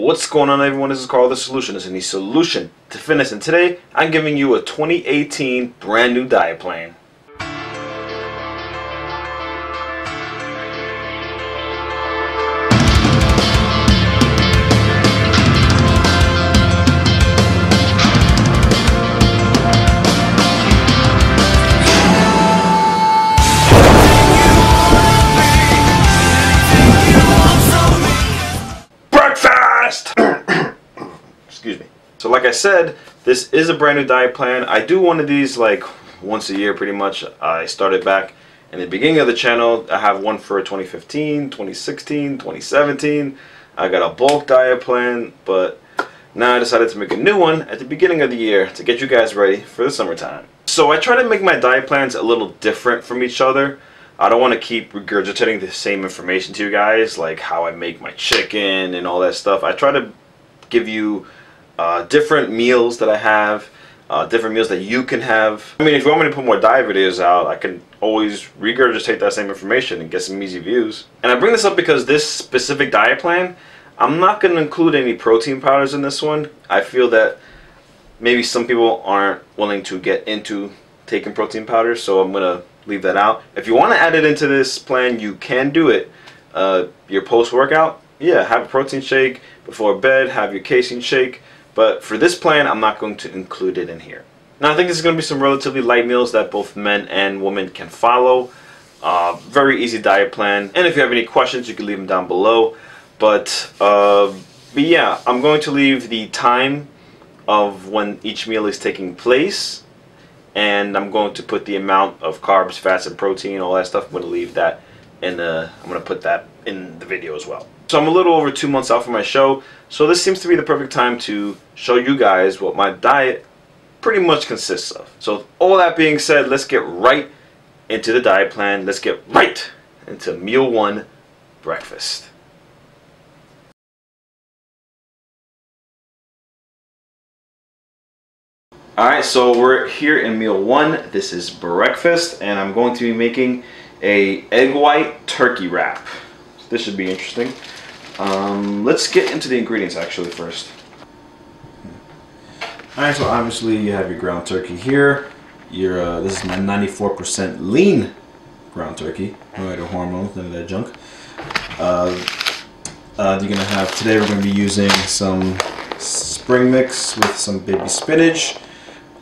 What's going on, everyone? This is Carl, the Solutionist, and the solution to fitness. And today, I'm giving you a 2018 brand new diet plan. Excuse me. So like I said, this is a brand new diet plan. I do one of these like once a year pretty much. I started back in the beginning of the channel. I have one for 2015, 2016, 2017. I got a bulk diet plan, but now I decided to make a new one at the beginning of the year to get you guys ready for the summertime. So I try to make my diet plans a little different from each other. I don't want to keep regurgitating the same information to you guys, like how I make my chicken and all that stuff. I try to give you different meals that I have, different meals that you can have. I mean, if you want me to put more diet videos out, I can always regurgitate that same information and get some easy views. And I bring this up because this specific diet plan, I'm not going to include any protein powders in this one. I feel that maybe some people aren't willing to get into taking protein powders, so I'm going to leave that out. If you want to add it into this plan, you can do it. Your post-workout, yeah, have a protein shake. Before bed, have your casein shake. But for this plan, I'm not going to include it in here. Now, I think this is going to be some relatively light meals that both men and women can follow. Very easy diet plan. And if you have any questions, you can leave them down below. But yeah, I'm going to leave the time of when each meal is taking place. And I'm going to put the amount of carbs, fats, and protein, all that stuff. I'm going to leave that in the, I'm going to put that in the video as well. So I'm a little over 2 months out from my show, so this seems to be the perfect time to show you guys what my diet pretty much consists of. So all that being said, let's get right into the diet plan. Let's get right into meal one, breakfast. Alright, so we're here in meal one. This is breakfast, and I'm going to be making a egg white turkey wrap. This should be interesting. Let's get into the ingredients actually first. Alright, so obviously you have your ground turkey here. Your this is my 94% lean ground turkey. No other hormones, none of that junk. You're gonna have, today we're gonna be using some spring mix with some baby spinach.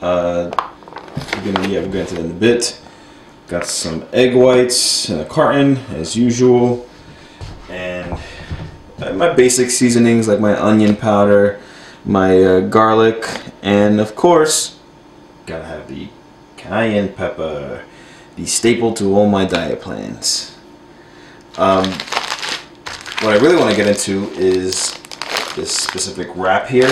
We'll get into that in a bit. Got some egg whites in a carton as usual, and my basic seasonings like my onion powder, my garlic, and of course gotta have the cayenne pepper, the staple to all my diet plans. What I really want to get into is this specific wrap here.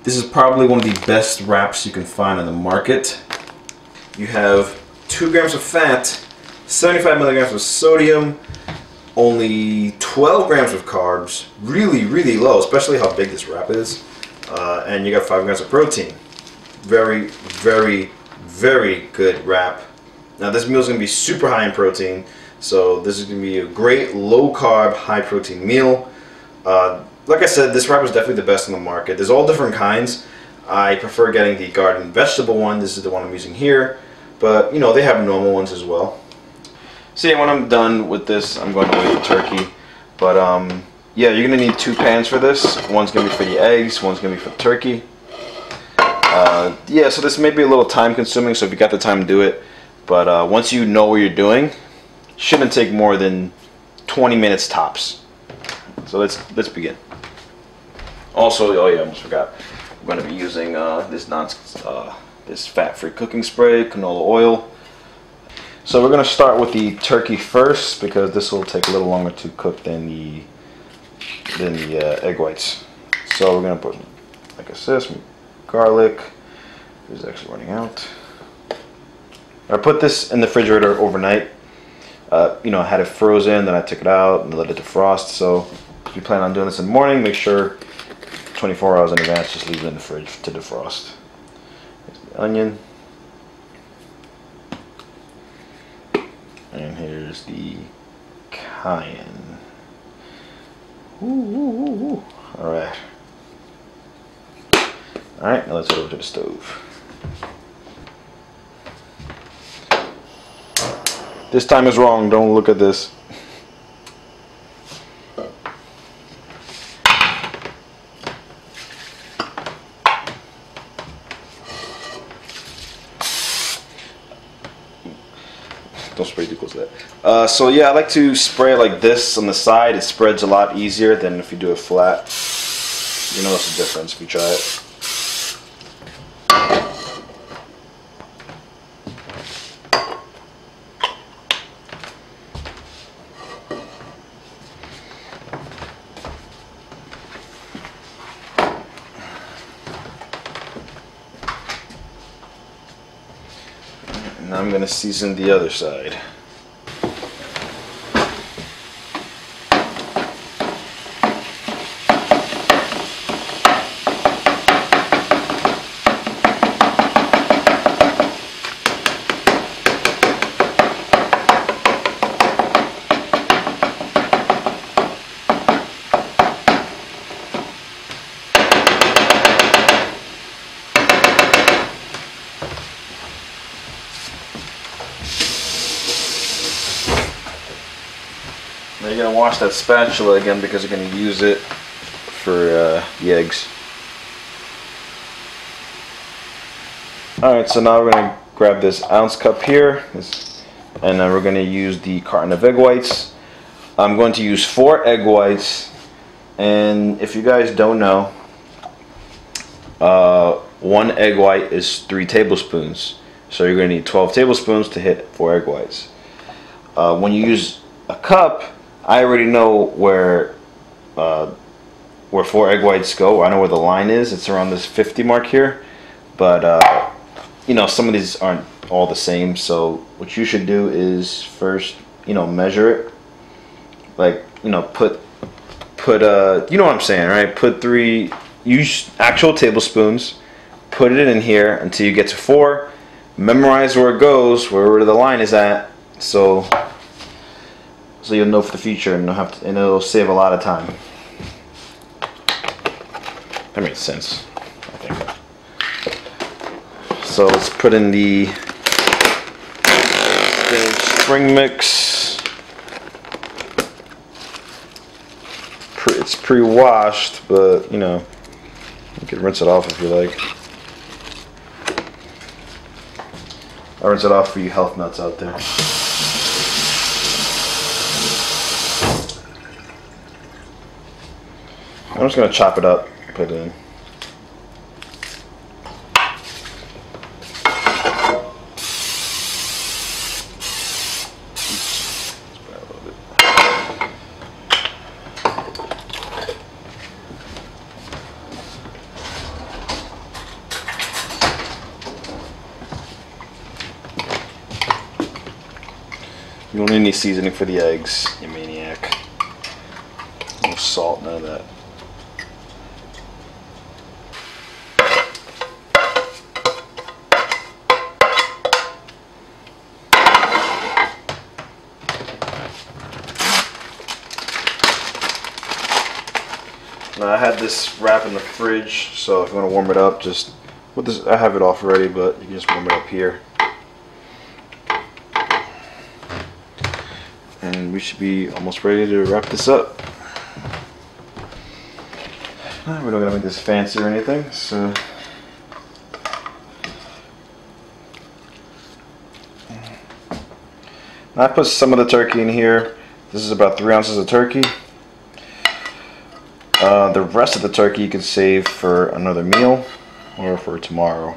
This is probably one of the best wraps you can find on the market. You have 2 grams of fat, 75 milligrams of sodium, only 12 grams of carbs, really, really low, especially how big this wrap is. And you got 5 grams of protein. Very, very, very good wrap. Now this meal is going to be super high in protein, so this is going to be a great low carb, high protein meal. Like I said, this wrap is definitely the best on the market. There's all different kinds. I prefer getting the garden vegetable one. This is the one I'm using here. But, you know, they have normal ones as well. So yeah, when I'm done with this, I'm going to weigh the turkey. But, yeah, you're going to need 2 pans for this. One's going to be for the eggs, one's going to be for the turkey. Yeah, so this may be a little time consuming, so if you got the time to do it. But once you know what you're doing, it shouldn't take more than 20 minutes tops. So let's begin. Also, oh yeah, I almost forgot. I'm going to be using this fat-free cooking spray, canola oil. So we're going to start with the turkey first because this will take a little longer to cook than the egg whites. So we're going to put, like I said, some garlic. This is actually running out. I put this in the refrigerator overnight. You know, I had it frozen, then I took it out and let it defrost. So if you plan on doing this in the morning, make sure 24 hours in advance, just leave it in the fridge to defrost. Here's the onion. And here's the cayenne. All right. All right, now let's head over to the stove. This time is wrong. Don't look at this. Don't spray too close to that. So yeah, I like to spray it like this on the side. It spreads a lot easier than if you do it flat. You notice the difference if you try it. Now I'm going to season the other side. Now you're going to wash that spatula again because you're going to use it for the eggs. Alright, so now we're going to grab this ounce cup here, and then we're going to use the carton of egg whites. I'm going to use 4 egg whites, and if you guys don't know, 1 egg white is 3 tablespoons. So you're going to need 12 tablespoons to hit 4 egg whites. When you use a cup, I already know where 4 egg whites go. I know where the line is. It's around this 50 mark here. But you know, some of these aren't all the same. So what you should do is first, you know, measure it. Like, you know, put you know what I'm saying, right? Put 3, use actual tablespoons. Put it in here until you get to 4. Memorize where it goes, where the line is at. So you'll know for the future, and it'll save a lot of time. That makes sense, I think. So let's put in the spring mix. It's pre-washed, but you know, you can rinse it off if you like. I'll rinse it off for you health nuts out there. I'm just going to chop it up, put it in. You don't need any seasoning for the eggs, you maniac. No salt, none of that. Now I had this wrap in the fridge, so if you want to warm it up, just with this, I have it off already, but you can just warm it up here. And we should be almost ready to wrap this up. We don't gotta make this fancy or anything, so. I put some of the turkey in here. This is about 3 ounces of turkey. The rest of the turkey you can save for another meal or for tomorrow.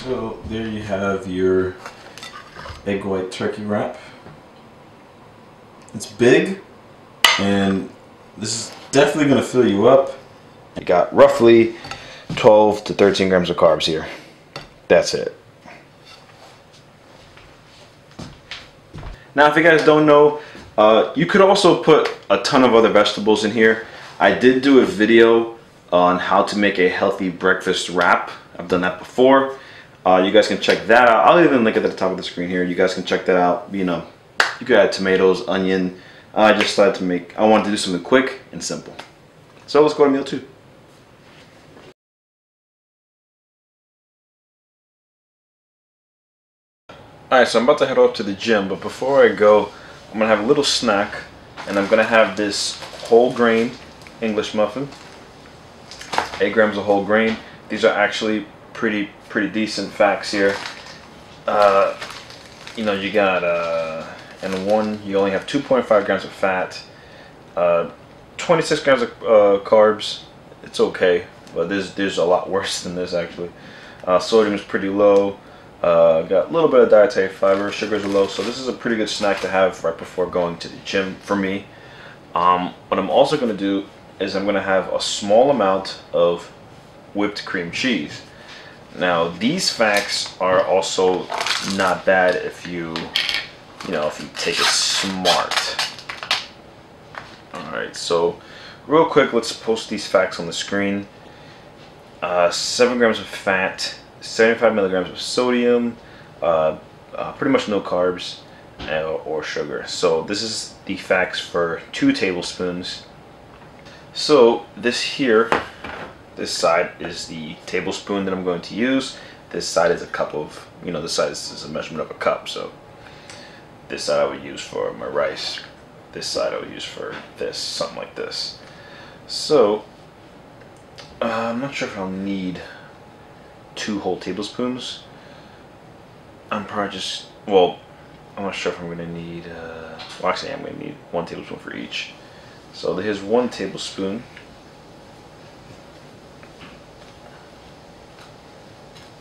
So there you have your egg white turkey wrap. It's big, and this is definitely going to fill you up. You got roughly 12 to 13 grams of carbs here. That's it. Now, if you guys don't know, you could also put a ton of other vegetables in here. I did do a video on how to make a healthy breakfast wrap. I've done that before. You guys can check that out. I'll even link it at the top of the screen here. You guys can check that out. You know, you could add tomatoes, onion. I just decided to I wanted to do something quick and simple. So let's go to meal 2. Alright, so I'm about to head off to the gym, but before I go, I'm going to have a little snack, and I'm going to have this whole grain English muffin. 8 grams of whole grain. These are actually pretty decent facts here. You know, you got, in one, you only have 2.5 grams of fat, 26 grams of carbs. It's okay, but there's a lot worse than this actually. Sodium is pretty low. Got a little bit of dietary fiber, sugars are low, so this is a pretty good snack to have right before going to the gym for me. What I'm also going to do is I'm going to have a small amount of whipped cream cheese. Now these facts are also not bad if you take it smart. Alright, so real quick, let's post these facts on the screen. 7 grams of fat, 75 milligrams of sodium, pretty much no carbs or sugar. So this is the facts for 2 tablespoons. So this here, this side is the tablespoon that I'm going to use. This side is a cup of, this side is a measurement of a cup. So this side I would use for my rice. This side I would use for this, something like this. So I'm not sure if I'll need 2 whole tablespoons. I'm probably just, well, I'm not sure if I'm going to need, well actually I'm going to need 1 tablespoon for each. So here's 1 tablespoon.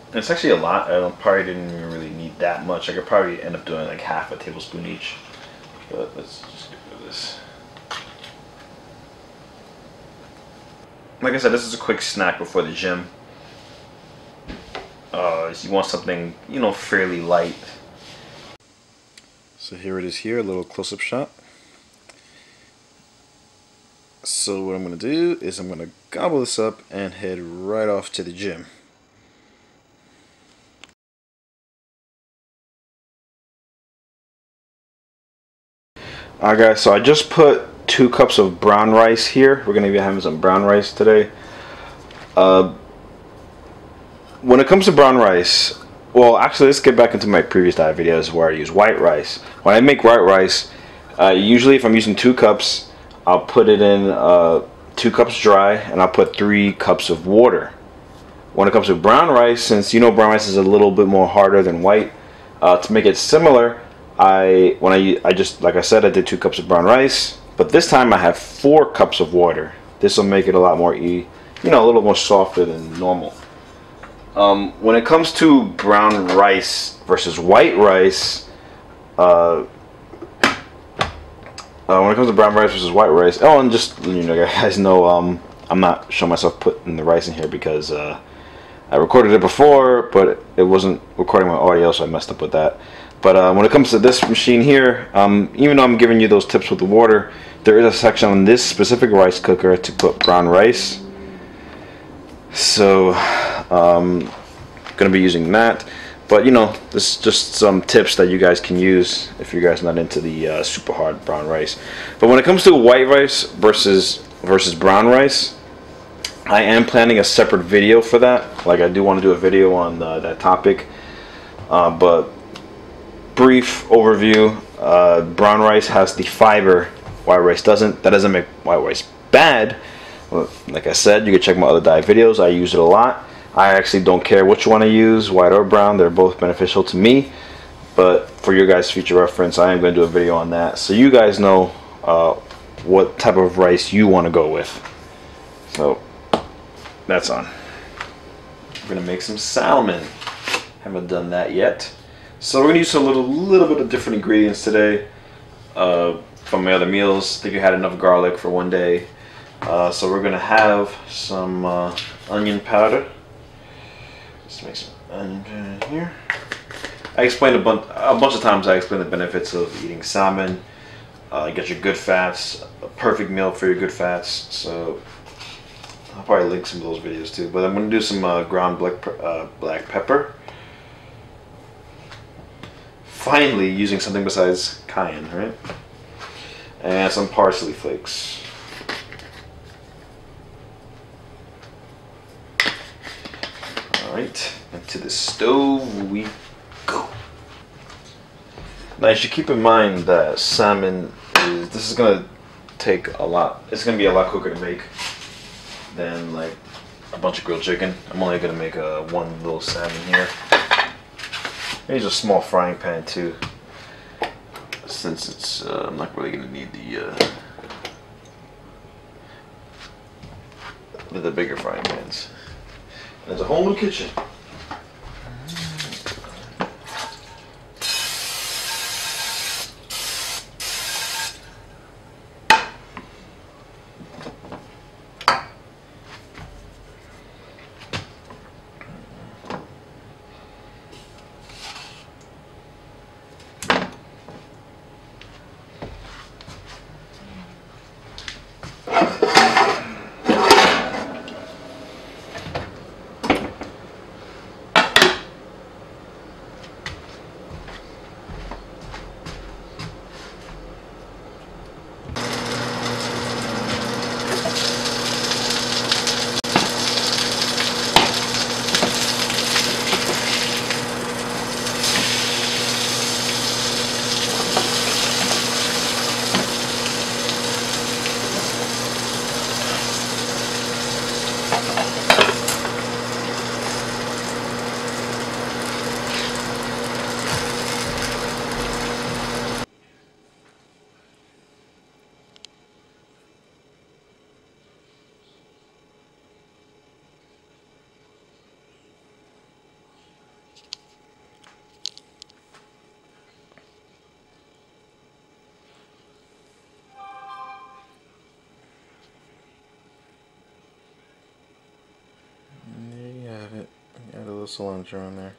And it's actually a lot. I probably didn't even really need that much. I could probably end up doing like half a tablespoon each. But let's just get rid of this. Like I said, this is a quick snack before the gym. You want something, fairly light. So here it is here, a little close-up shot. So what I'm going to do is I'm going to gobble this up and head right off to the gym. Alright guys, so I just put 2 cups of brown rice here. We're going to be having some brown rice today. When it comes to brown rice, well actually let's get back into my previous diet videos where I use white rice. When I make white rice, usually if I'm using 2 cups, I'll put it in 2 cups dry and I'll put 3 cups of water. When it comes to brown rice, since brown rice is a little bit more harder than white, to make it similar, I just, like I said, I did 2 cups of brown rice, but this time I have 4 cups of water. This will make it a lot more a little more softer than normal. When it comes to brown rice versus white rice, when it comes to brown rice versus white rice, oh, and just guys know, I'm not showing myself putting the rice in here because I recorded it before, but it wasn't recording my audio, so I messed up with that. But when it comes to this machine here, even though I'm giving you those tips with the water, there is a section on this specific rice cooker to put brown rice. So I'm gonna be using that. But this is just some tips that you guys can use if you guys are not into the super hard brown rice. But when it comes to white rice versus brown rice, I am planning a separate video for that. Like I do want to do a video on that topic. But brief overview: brown rice has the fiber, white rice doesn't. That doesn't make white rice bad. Well, like I said, you can check my other diet videos. I use it a lot. I actually don't care which one I use, white or brown. They're both beneficial to me. But for your guys' future reference, I am going to do a video on that, so you guys know what type of rice you want to go with. So that's on. We're going to make some salmon. Haven't done that yet. So we're going to use a little bit of different ingredients today from my other meals. I think I had enough garlic for one day. So we're going to have some onion powder. Just make some And here, I explained a bunch of times. I explained the benefits of eating salmon. You get your good fats, a perfect meal for your good fats. So I'll probably link some of those videos too. But I'm gonna do some ground black pepper. Finally, using something besides cayenne, right? And some parsley flakes. Alright, into the stove we go. Now you should keep in mind that salmon this is gonna take a lot. It's gonna be a lot quicker to make than like a bunch of grilled chicken. I'm only gonna make one little salmon here. Use a small frying pan too, since it's I'm not really gonna need the bigger frying pans. There's a whole new kitchen. Add a little cilantro on there.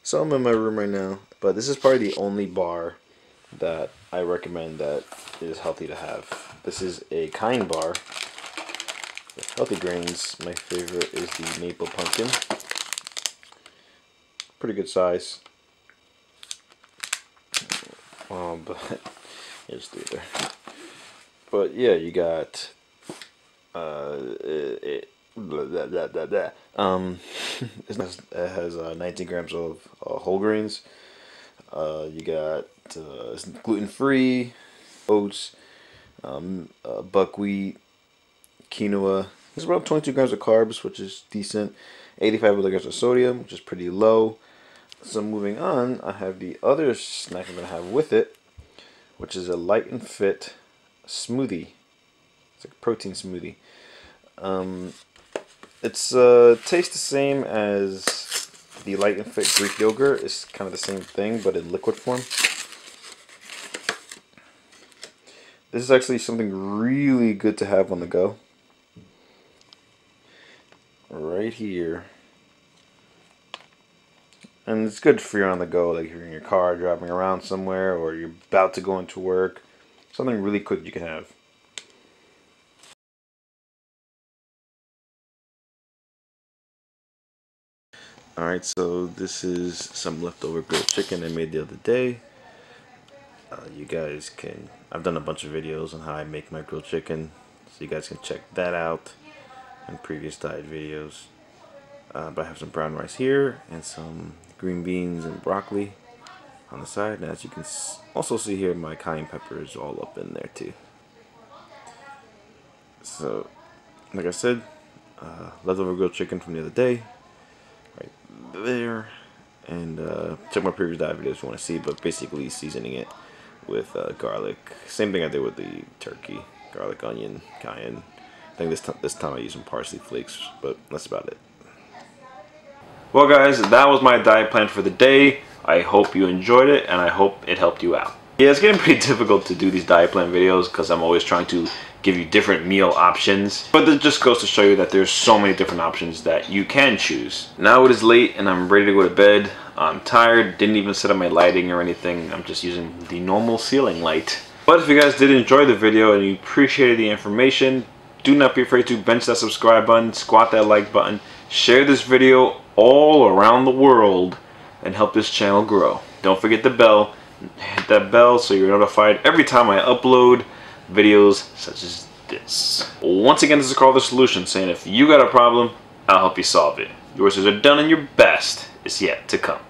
So I'm in my room right now, but this is probably the only bar that I recommend that is healthy to have. This is a cayenne bar with healthy grains. My favorite is the maple pumpkin. Pretty good size. But just do it there. But yeah, you got it has 19 grams of whole grains. You got gluten-free oats, buckwheat, quinoa. There's about 22 grams of carbs, which is decent. 85 milligrams of sodium, which is pretty low. So moving on, I have the other snack I'm gonna have with it, which is a light and fit smoothie. It's like a protein smoothie. It's tastes the same as the light and fit Greek yogurt. It's kind of the same thing, but in liquid form. This is actually something really good to have on the go. Right here. And it's good for you on the go, like if you're in your car driving around somewhere or you're about to go into work. Something really quick you can have. Alright, so this is some leftover grilled chicken I made the other day. You guys can, I've done a bunch of videos on how I make my grilled chicken, so you guys can check that out in previous diet videos. But I have some brown rice here and some green beans and broccoli on the side. And as you can also see here, my cayenne pepper is all up in there too. So, like I said, leftover grilled chicken from the other day, right there. And check my previous diet videos if you want to see, but basically seasoning it with garlic. Same thing I did with the turkey. Garlic, onion, cayenne. I think this time I used some parsley flakes, but that's about it. Well guys, that was my diet plan for the day. I hope you enjoyed it and I hope it helped you out. Yeah, it's getting pretty difficult to do these diet plan videos because I'm always trying to give you different meal options. But this just goes to show you that there's so many different options that you can choose. Now it is late and I'm ready to go to bed. I'm tired, didn't even set up my lighting or anything. I'm just using the normal ceiling light. But if you guys did enjoy the video and you appreciated the information, do not be afraid to bench that subscribe button, squat that like button, share this video all around the world, and help this channel grow. Don't forget the bell. Hit that bell so you're notified every time I upload videos such as this. Once again, this is Carl the Solution, saying if you got a problem, I'll help you solve it. Yours are done and your best is yet to come.